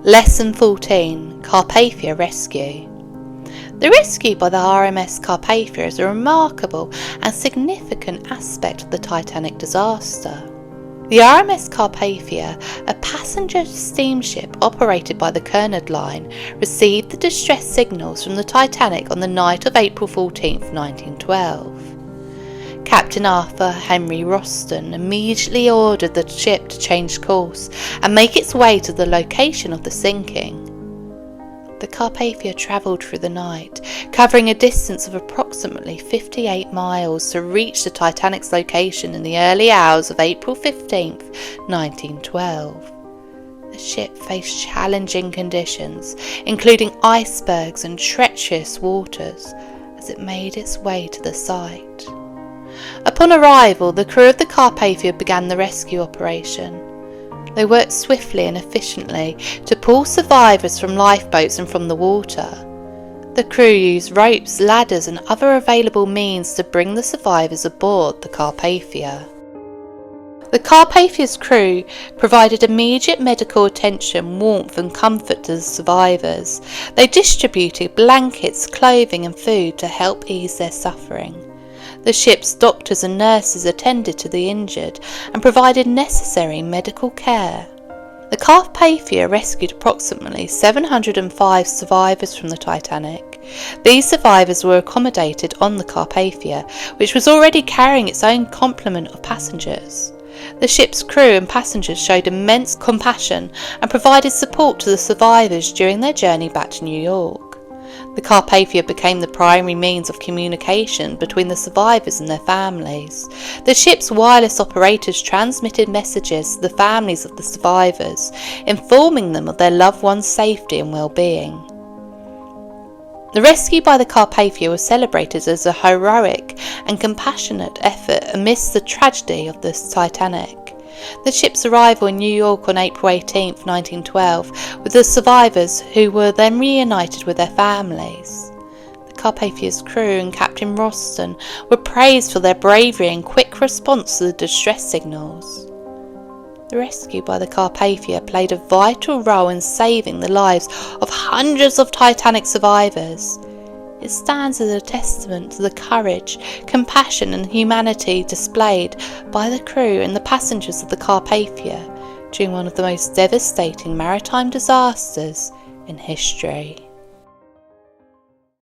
Lesson 14. Carpathia Rescue. The rescue by the RMS Carpathia is a remarkable and significant aspect of the Titanic disaster. The RMS Carpathia, a passenger steamship operated by the Cunard Line, received the distress signals from the Titanic on the night of April 14, 1912. Captain Arthur Henry Roston immediately ordered the ship to change course and make its way to the location of the sinking. The Carpathia travelled through the night, covering a distance of approximately 58 miles to reach the Titanic's location in the early hours of April 15, 1912. The ship faced challenging conditions, including icebergs and treacherous waters, as it made its way to the site. Upon arrival, the crew of the Carpathia began the rescue operation. They worked swiftly and efficiently to pull survivors from lifeboats and from the water. The crew used ropes, ladders and other available means to bring the survivors aboard the Carpathia. The Carpathia's crew provided immediate medical attention, warmth and comfort to the survivors. They distributed blankets, clothing and food to help ease their suffering. The ship's doctors and nurses attended to the injured and provided necessary medical care. The Carpathia rescued approximately 705 survivors from the Titanic. These survivors were accommodated on the Carpathia, which was already carrying its own complement of passengers. The ship's crew and passengers showed immense compassion and provided support to the survivors during their journey back to New York. The Carpathia became the primary means of communication between the survivors and their families. The ship's wireless operators transmitted messages to the families of the survivors, informing them of their loved ones' safety and well-being. The rescue by the Carpathia was celebrated as a heroic and compassionate effort amidst the tragedy of the Titanic. The ship's arrival in New York on April 18, 1912, with the survivors who were then reunited with their families. The Carpathia's crew and Captain Roston were praised for their bravery and quick response to the distress signals. The rescue by the Carpathia played a vital role in saving the lives of hundreds of Titanic survivors. It stands as a testament to the courage, compassion and humanity displayed by the crew and the passengers of the Carpathia during one of the most devastating maritime disasters in history.